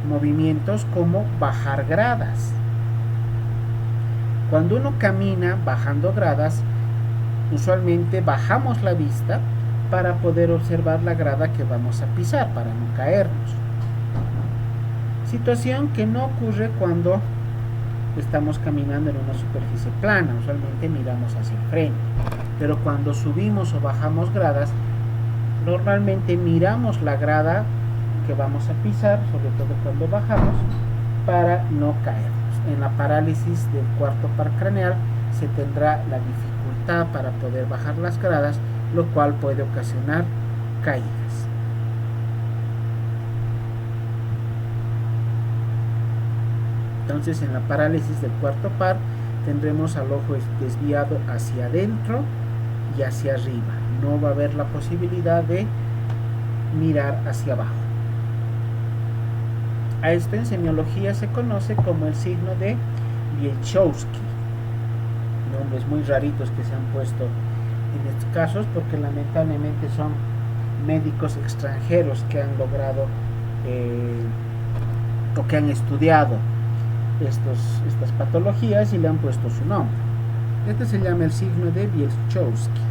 movimientos como bajar gradas. Cuando uno camina bajando gradas, usualmente bajamos la vista para poder observar la grada que vamos a pisar, para no caernos. Situación que no ocurre cuando estamos caminando en una superficie plana, usualmente miramos hacia el frente, pero cuando subimos o bajamos gradas, normalmente miramos la grada que vamos a pisar, sobre todo cuando bajamos, para no caernos. En la parálisis del cuarto par craneal se tendrá la dificultad para poder bajar las gradas, lo cual puede ocasionar caídas. Entonces, en la parálisis del cuarto par tendremos al ojo desviado hacia adentro y hacia arriba. No va a haber la posibilidad de mirar hacia abajo. A esto en semiología se conoce como el signo de Wielczewski. Nombres muy raritos que se han puesto en estos casos, porque lamentablemente son médicos extranjeros que han logrado o que han estudiado estas patologías y le han puesto su nombre. Este se llama el signo de Wielczewski.